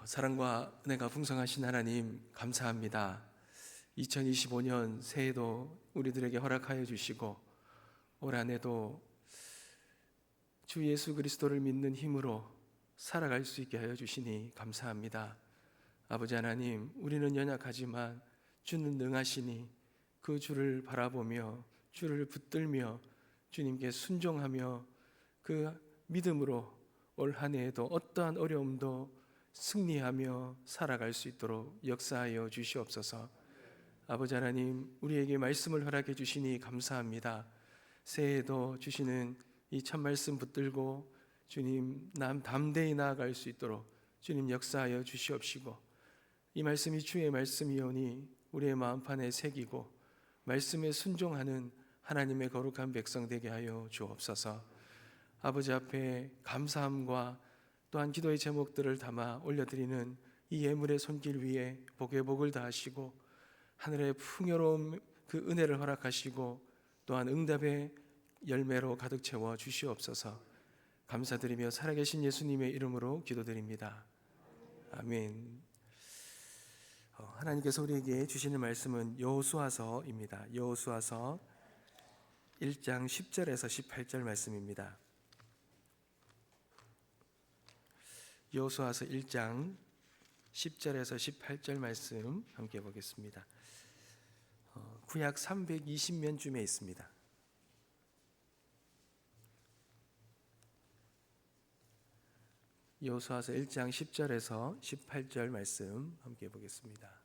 사랑과 은혜가 풍성하신 하나님 감사합니다. 2025년 새해도 우리들에게 허락하여 주시고 올 한해도 주 예수 그리스도를 믿는 힘으로 살아갈 수 있게 하여 주시니 감사합니다. 아버지 하나님, 우리는 연약하지만 주는 능하시니 그 주를 바라보며 주를 붙들며 주님께 순종하며 그 믿음으로 올 한해에도 어떠한 어려움도 승리하며 살아갈 수 있도록 역사하여 주시옵소서. 아버지 하나님, 우리에게 말씀을 허락해 주시니 감사합니다. 새해에도 주시는 이 참 말씀 붙들고 주님 담대히 나아갈 수 있도록 주님 역사하여 주시옵시고, 이 말씀이 주의 말씀이오니 우리의 마음판에 새기고 말씀에 순종하는 하나님의 거룩한 백성 되게 하여 주옵소서. 아버지 앞에 감사함과 또한 기도의 제목들을 담아 올려드리는 이 예물의 손길 위에 복의 복을 다하시고 하늘의 풍요로운 그 은혜를 허락하시고 또한 응답의 열매로 가득 채워 주시옵소서. 감사드리며 살아계신 예수님의 이름으로 기도드립니다. 아멘. 하나님께서 우리에게 주시는 말씀은 여호수아서입니다. 여호수아서 1장 10절에서 18절 말씀입니다. 여호수아서 1장 10절에서 18절 말씀 함께 보겠습니다. 구약 320면쯤에 있습니다. 여호수아서 1장 10절에서 18절 말씀 함께 보겠습니다.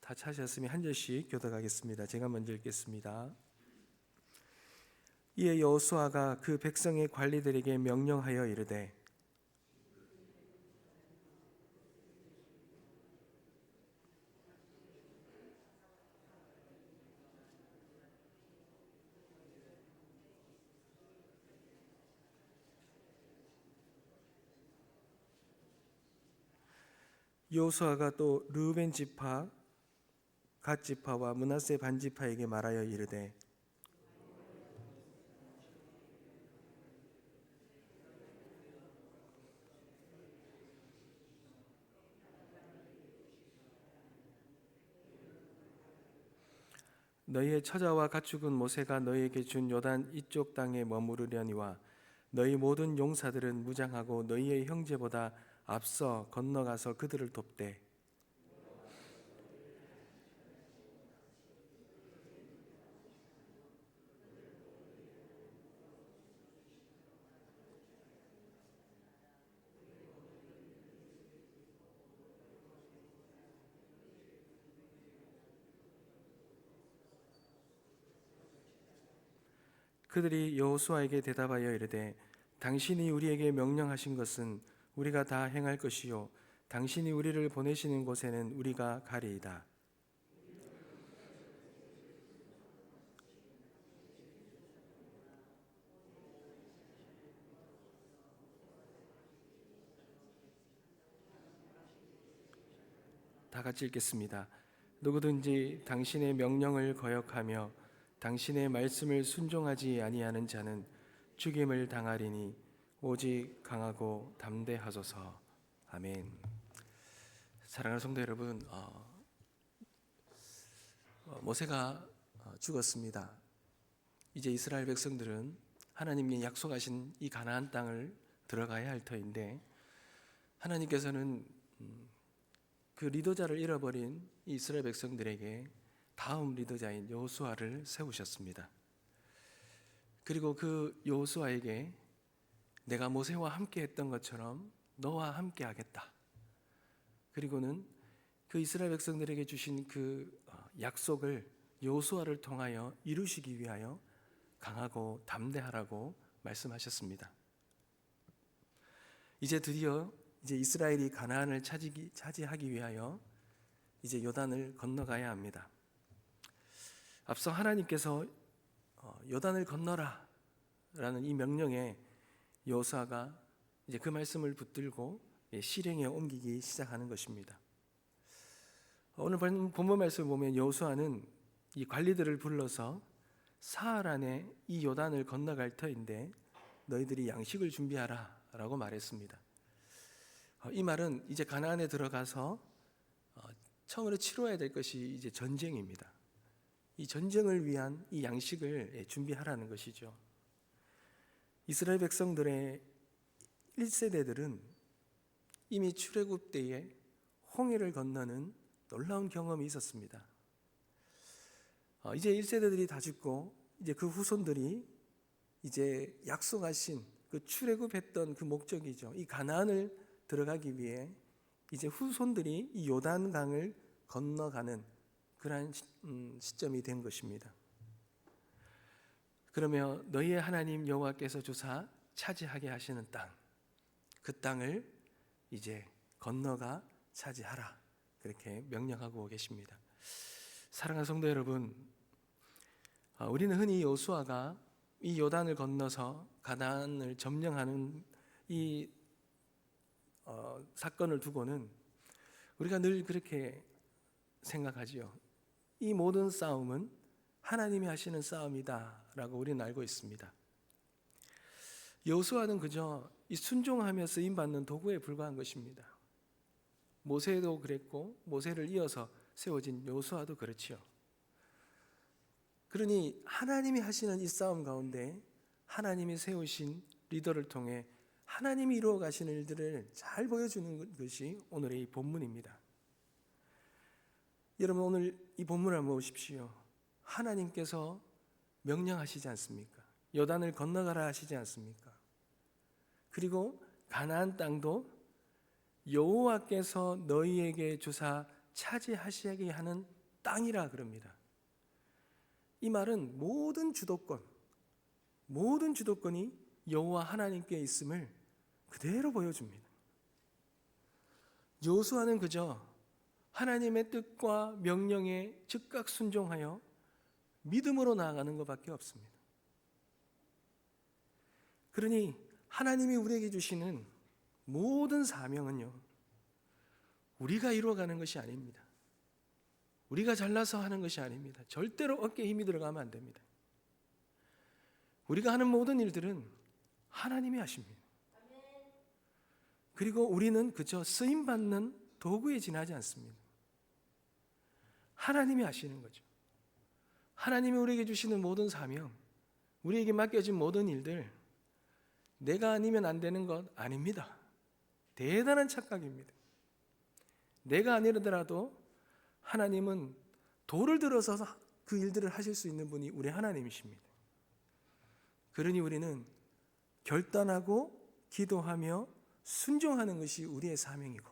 다 찾으셨으면 한 절씩 교독하겠습니다. 제가 먼저 읽겠습니다. 이에 여호수아가 그 백성의 관리들에게 명령하여 이르되 여호수아가 또 르우벤 지파, 갓 지파와 므낫세 반 지파에게 말하여 이르되 너희의 처자와 가축은 모세가 너희에게 준 요단 이쪽 땅에 머무르려니와 너희 모든 용사들은 무장하고 너희의 형제보다 앞서 건너가서 그들을 돕되 그들이 여호수아에게 대답하여 이르되 당신이 우리에게 명령하신 것은 우리가 다 행할 것이요 당신이 우리를 보내시는 곳에는 우리가 가리이다. 다 같이 읽겠습니다. 누구든지 당신의 명령을 거역하며 당신의 말씀을 순종하지 아니하는 자는 죽임을 당하리니 오직 강하고 담대하소서. 아멘. 사랑하는 성도 여러분, 모세가 죽었습니다. 이제 이스라엘 백성들은 하나님이 약속하신 이 가나안 땅을 들어가야 할 터인데 하나님께서는 그 리더자를 잃어버린 이스라엘 백성들에게 다음 리더자인 여호수아를 세우셨습니다. 그리고 그 여호수아에게 내가 모세와 함께 했던 것처럼 너와 함께 하겠다. 그리고는 그 이스라엘 백성들에게 주신 그 약속을 여호수아를 통하여 이루시기 위하여 강하고 담대하라고 말씀하셨습니다. 이제 드디어 이스라엘이 가나안을 차지하기 위하여 이제 요단을 건너가야 합니다. 앞서 하나님께서 요단을 건너라 라는 이 명령에 여호수아가 이제 그 말씀을 붙들고 실행에 옮기기 시작하는 것입니다. 오늘 본문 말씀을 보면 여호수아는 이 관리들을 불러서 사흘 안에 이 요단을 건너갈 터인데 너희들이 양식을 준비하라 라고 말했습니다. 이 말은 이제 가나안에 들어가서 처음으로 치러야 될 것이 이제 전쟁입니다. 이 전쟁을 위한 이 양식을 준비하라는 것이죠. 이스라엘 백성들의 1세대들은 이미 출애굽 때에 홍해를 건너는 놀라운 경험이 있었습니다. 이제 1세대들이 다 죽고 이제 그 후손들이 이제 약속하신 그 출애굽했던 그 목적이죠. 이 가나안을 들어가기 위해 이제 후손들이 이 요단강을 건너가는 그러한 시점이 된 것입니다. 그러며 너희의 하나님 여호와께서 주사 차지하게 하시는 땅, 그 땅을 이제 건너가 차지하라, 그렇게 명령하고 계십니다. 사랑하는 성도 여러분, 우리는 흔히 여호수아가 이 요단을 건너서 가나안을 점령하는 이 사건을 두고는 우리가 늘 그렇게 생각하지요. 이 모든 싸움은 하나님이 하시는 싸움이다 라고 우리는 알고 있습니다. 여호수아는 그저 이 순종하며 쓰임받는 도구에 불과한 것입니다. 모세도 그랬고 모세를 이어서 세워진 여호수아도 그렇지요. 그러니 하나님이 하시는 이 싸움 가운데 하나님이 세우신 리더를 통해 하나님이 이루어 가시는 일들을 잘 보여주는 것이 오늘의 이 본문입니다. 여러분, 오늘 이 본문을 한번 보십시오. 하나님께서 명령하시지 않습니까? 요단을 건너가라 하시지 않습니까? 그리고 가나안 땅도 여호와께서 너희에게 주사 차지하시게 하는 땅이라 그럽니다. 이 말은 모든 주도권이 여호와 하나님께 있음을 그대로 보여줍니다. 여호수아는 그저 하나님의 뜻과 명령에 즉각 순종하여 믿음으로 나아가는 것밖에 없습니다. 그러니 하나님이 우리에게 주시는 모든 사명은요, 우리가 이루어가는 것이 아닙니다. 우리가 잘나서 하는 것이 아닙니다. 절대로 어깨에 힘이 들어가면 안 됩니다. 우리가 하는 모든 일들은 하나님이 하십니다. 그리고 우리는 그저 쓰임받는 도구에 지나지 않습니다. 하나님이 하시는 거죠. 하나님이 우리에게 주시는 모든 사명, 우리에게 맡겨진 모든 일들, 내가 아니면 안 되는 것 아닙니다. 대단한 착각입니다. 내가 아니더라도 하나님은 돌을 들어서 그 일들을 하실 수 있는 분이 우리 하나님이십니다. 그러니 우리는 결단하고 기도하며 순종하는 것이 우리의 사명이고,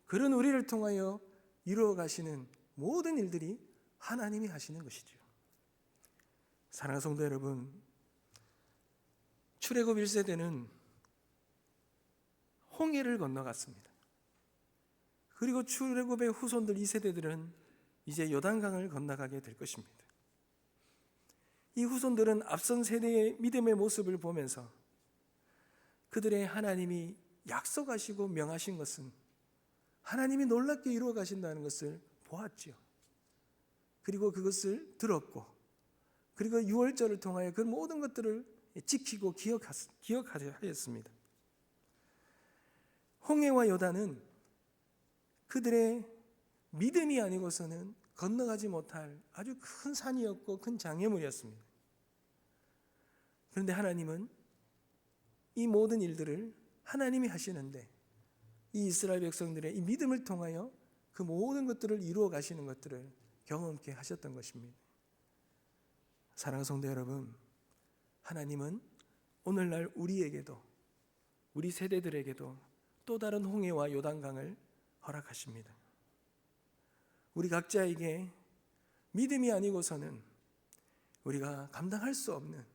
그런 우리를 통하여 이루어 가시는 모든 일들이 하나님이 하시는 것이죠. 사랑하는 성도 여러분, 출애굽 1세대는 홍해를 건너갔습니다. 그리고 출애굽의 후손들 2세대들은 이제 요단강을 건너가게 될 것입니다. 이 후손들은 앞선 세대의 믿음의 모습을 보면서 그들의 하나님이 약속하시고 명하신 것은 하나님이 놀랍게 이루어 가신다는 것을 보았지요. 그리고 그것을 들었고, 그리고 유월절을 통하여 그 모든 것들을 지키고 기억하였습니다. 홍해와 요단은 그들의 믿음이 아니고서는 건너가지 못할 아주 큰 산이었고 큰 장애물이었습니다. 그런데 하나님은 이 모든 일들을 하나님이 하시는데, 이 이스라엘 백성들의 이 믿음을 통하여 그 모든 것들을 이루어 가시는 것들을 경험케 하셨던 것입니다. 사랑하는 성도 여러분, 하나님은 오늘날 우리에게도, 우리 세대들에게도 또 다른 홍해와 요단강을 허락하십니다. 우리 각자에게 믿음이 아니고서는 우리가 감당할 수 없는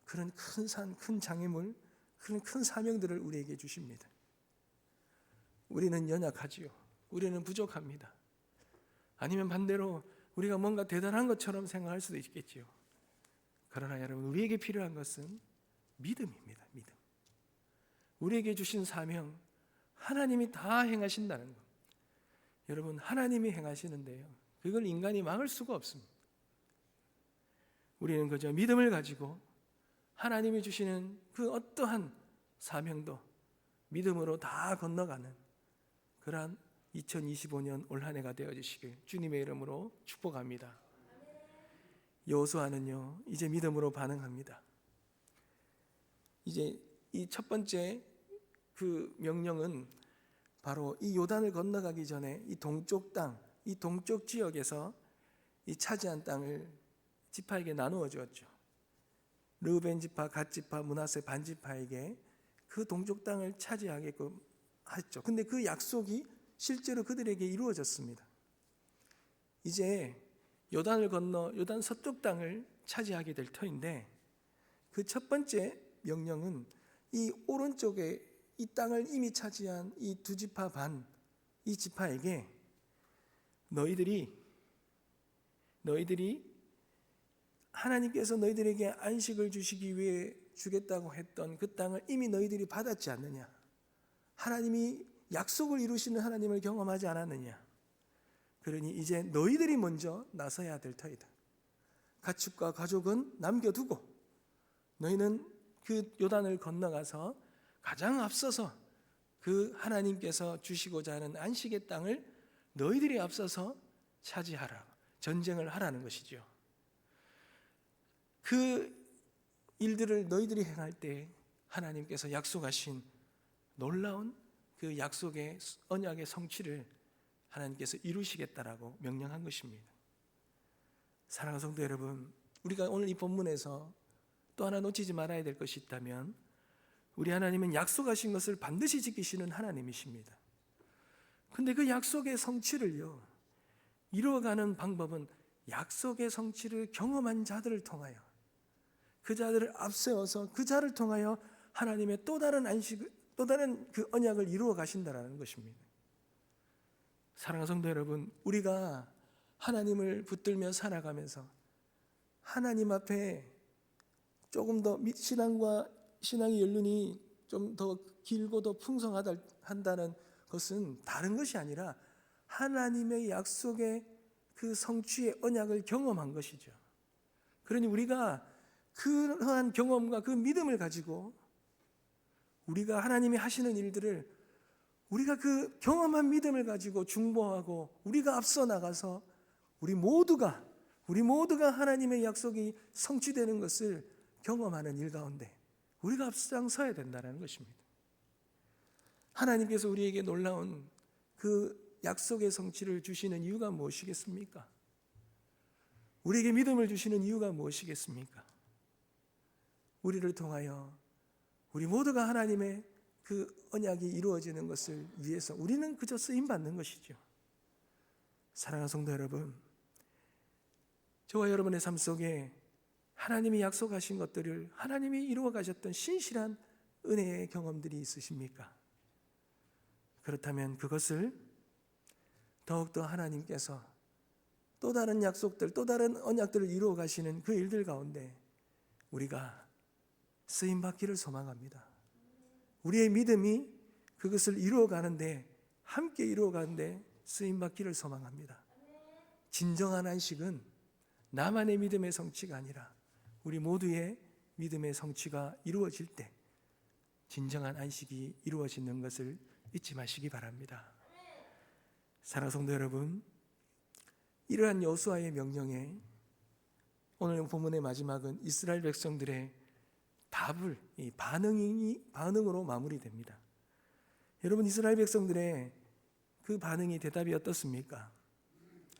그런 큰 산, 큰 장애물, 그런 큰 사명들을 우리에게 주십니다. 우리는 연약하지요. 우리는 부족합니다. 아니면 반대로 우리가 뭔가 대단한 것처럼 생각할 수도 있겠지요. 그러나 여러분, 우리에게 필요한 것은 믿음입니다. 믿음. 우리에게 주신 사명, 하나님이 다 행하신다는 것. 여러분, 하나님이 행하시는데요, 그걸 인간이 막을 수가 없습니다. 우리는 그저 믿음을 가지고 하나님이 주시는 그 어떠한 사명도 믿음으로 다 건너가는 그러한 2025년 올 한 해가 되어주시길 주님의 이름으로 축복합니다. 여호수아는요 이제 믿음으로 반응합니다. 이제 이 첫 번째 그 명령은 바로 이 요단을 건너가기 전에 이 동쪽 땅, 이 동쪽 지역에서 이 차지한 땅을 지파에게 나누어 주었죠. 르우벤 지파, 갓 지파, 므낫세 반 지파에게 그 동쪽 땅을 차지하게끔 했죠. 근데 그 약속이 실제로 그들에게 이루어졌습니다. 이제 요단을 건너 요단 서쪽 땅을 차지하게 될 터인데 그 첫 번째 명령은 이 오른쪽에 이 땅을 이미 차지한 이 두 지파 반, 이 지파에게 너희들이 하나님께서 너희들에게 안식을 주시기 위해 주겠다고 했던 그 땅을 이미 너희들이 받았지 않느냐? 하나님이 약속을 이루시는 하나님을 경험하지 않았느냐? 그러니 이제 너희들이 먼저 나서야 될 터이다. 가축과 가족은 남겨두고 너희는 그 요단을 건너가서 가장 앞서서 그 하나님께서 주시고자 하는 안식의 땅을 너희들이 앞서서 차지하라. 전쟁을 하라는 것이죠. 그 일들을 너희들이 행할 때 하나님께서 약속하신 놀라운 그 약속의 언약의 성취를 하나님께서 이루시겠다라고 명령한 것입니다. 사랑하는 성도 여러분, 우리가 오늘 이 본문에서 또 하나 놓치지 말아야 될 것이 있다면 우리 하나님은 약속하신 것을 반드시 지키시는 하나님이십니다. 근데 그 약속의 성취를요 이루어가는 방법은 약속의 성취를 경험한 자들을 통하여 그 자들을 앞세워서 그 자를 통하여 하나님의 또 다른 안식, 또 다른 그 언약을 이루어 가신다라는 것입니다. 사랑하는 성도 여러분, 우리가 하나님을 붙들며 살아가면서 하나님 앞에 조금 더 신앙의 연륜이 좀 더 길고 더 풍성하다 한다는 것은 다른 것이 아니라 하나님의 약속의 그 성취의 언약을 경험한 것이죠. 그러니 우리가 그러한 경험과 그 믿음을 가지고 우리가 하나님이 하시는 일들을 우리가 그 경험한 믿음을 가지고 중보하고 우리가 앞서 나가서 우리 모두가 하나님의 약속이 성취되는 것을 경험하는 일 가운데 우리가 앞장서야 된다는 것입니다. 하나님께서 우리에게 놀라운 그 약속의 성취를 주시는 이유가 무엇이겠습니까? 우리에게 믿음을 주시는 이유가 무엇이겠습니까? 우리를 통하여 우리 모두가 하나님의 그 언약이 이루어지는 것을 위해서 우리는 그저 쓰임받는 것이죠. 사랑하는 성도 여러분, 저와 여러분의 삶 속에 하나님이 약속하신 것들을 하나님이 이루어 가셨던 신실한 은혜의 경험들이 있으십니까? 그렇다면 그것을 더욱더 하나님께서 또 다른 약속들, 또 다른 언약들을 이루어 가시는 그 일들 가운데 우리가 쓰임받기를 소망합니다. 우리의 믿음이 그것을 이루어가는데, 함께 이루어가는데 쓰임받기를 소망합니다. 진정한 안식은 나만의 믿음의 성취가 아니라 우리 모두의 믿음의 성취가 이루어질 때 진정한 안식이 이루어지는 것을 잊지 마시기 바랍니다. 사랑하는 성도 여러분, 이러한 여호수아의 명령에 오늘 본문의 마지막은 이스라엘 백성들의 답을, 이 반응으로 마무리됩니다. 여러분, 이스라엘 백성들의 그 반응이 대답이 어떻습니까?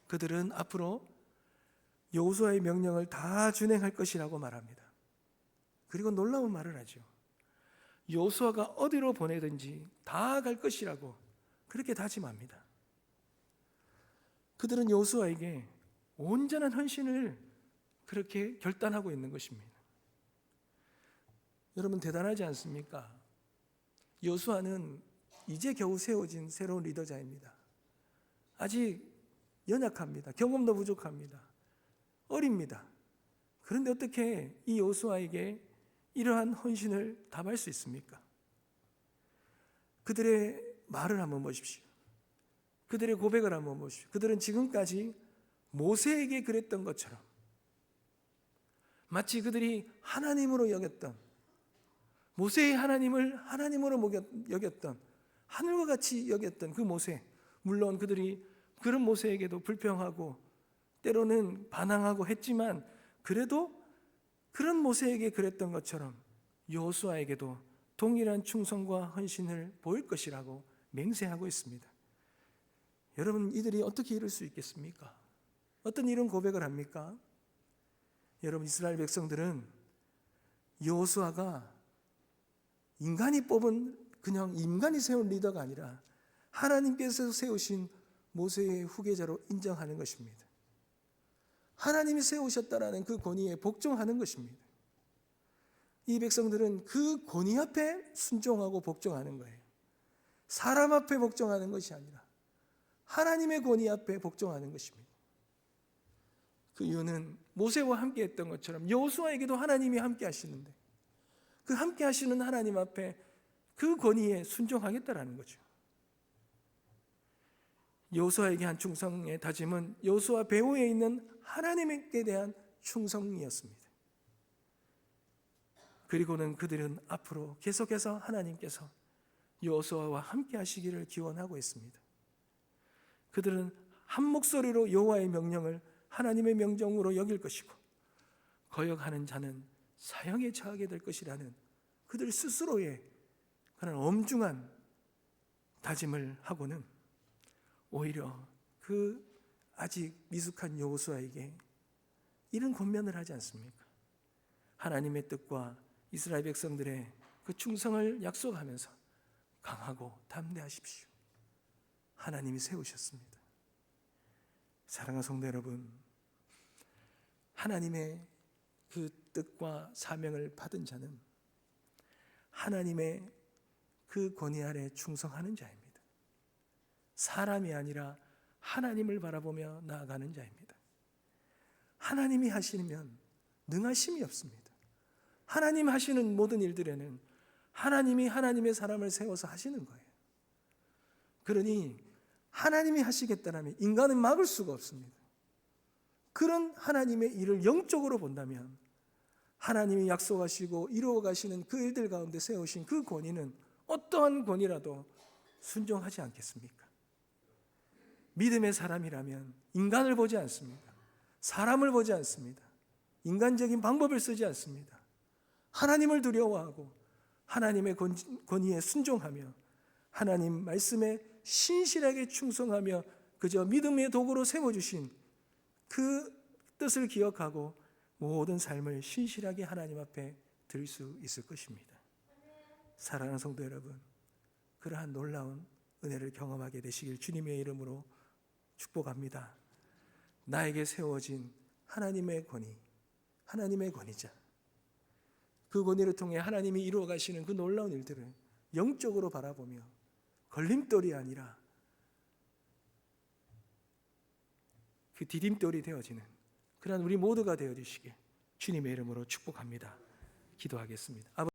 그들은 앞으로 여호수아의 명령을 다 준행할 것이라고 말합니다. 그리고 놀라운 말을 하죠. 여호수아가 어디로 보내든지 다 갈 것이라고 그렇게 다짐합니다. 그들은 여호수아에게 온전한 헌신을 그렇게 결단하고 있는 것입니다. 여러분, 대단하지 않습니까? 여호수아는 이제 겨우 세워진 새로운 리더자입니다. 아직 연약합니다. 경험도 부족합니다. 어립니다. 그런데 어떻게 이 여호수아에게 이러한 헌신을 답할 수 있습니까? 그들의 말을 한번 보십시오. 그들의 고백을 한번 보십시오. 그들은 지금까지 모세에게 그랬던 것처럼 마치 그들이 하나님으로 여겼던, 모세의 하나님을 하나님으로 여겼던, 하늘과 같이 여겼던 그 모세, 물론 그들이 그런 모세에게도 불평하고 때로는 반항하고 했지만 그래도 그런 모세에게 그랬던 것처럼 여호수아에게도 동일한 충성과 헌신을 보일 것이라고 맹세하고 있습니다. 여러분, 이들이 어떻게 이럴 수 있겠습니까? 어떤 이런 고백을 합니까? 여러분, 이스라엘 백성들은 여호수아가 인간이 뽑은, 그냥 인간이 세운 리더가 아니라 하나님께서 세우신 모세의 후계자로 인정하는 것입니다. 하나님이 세우셨다라는 그 권위에 복종하는 것입니다. 이 백성들은 그 권위 앞에 순종하고 복종하는 거예요. 사람 앞에 복종하는 것이 아니라 하나님의 권위 앞에 복종하는 것입니다. 그 이유는 모세와 함께 했던 것처럼 여호수아에게도 하나님이 함께 하시는데 그 함께 하시는 하나님 앞에 그 권위에 순종하겠다라는 거죠. 여호수아에게 한 충성의 다짐은 여호수아 배후에 있는 하나님께 대한 충성이었습니다. 그리고는 그들은 앞으로 계속해서 하나님께서 여호수아와 함께 하시기를 기원하고 있습니다. 그들은 한 목소리로 여호와의 명령을 하나님의 명령으로 여길 것이고 거역하는 자는 사형에 처하게 될 것이라는 그들 스스로의 그런 엄중한 다짐을 하고는 오히려 그 아직 미숙한 여호수아에게 이런 권면을 하지 않습니까? 하나님의 뜻과 이스라엘 백성들의 그 충성을 약속하면서 강하고 담대하십시오. 하나님이 세우셨습니다. 사랑하는 성도 여러분, 하나님의 그 뜻과 사명을 받은 자는 하나님의 그 권위 아래 충성하는 자입니다. 사람이 아니라 하나님을 바라보며 나아가는 자입니다. 하나님이 하시면 능하심이 없습니다. 하나님 하시는 모든 일들에는 하나님이 하나님의 사람을 세워서 하시는 거예요. 그러니 하나님이 하시겠다면 인간은 막을 수가 없습니다. 그런 하나님의 일을 영적으로 본다면 하나님이 약속하시고 이루어 가시는 그 일들 가운데 세우신 그 권위는 어떠한 권위라도 순종하지 않겠습니까? 믿음의 사람이라면 인간을 보지 않습니다. 사람을 보지 않습니다. 인간적인 방법을 쓰지 않습니다. 하나님을 두려워하고 하나님의 권위에 순종하며 하나님 말씀에 신실하게 충성하며 그저 믿음의 도구로 세워주신 그 뜻을 기억하고 모든 삶을 신실하게 하나님 앞에 드릴 수 있을 것입니다. 사랑하는 성도 여러분, 그러한 놀라운 은혜를 경험하게 되시길 주님의 이름으로 축복합니다. 나에게 세워진 하나님의 권위, 하나님의 권위자, 그 권위를 통해 하나님이 이루어 가시는 그 놀라운 일들을 영적으로 바라보며 걸림돌이 아니라 그 디딤돌이 되어지는 그러한 우리 모두가 되어주시길 주님의 이름으로 축복합니다. 기도하겠습니다.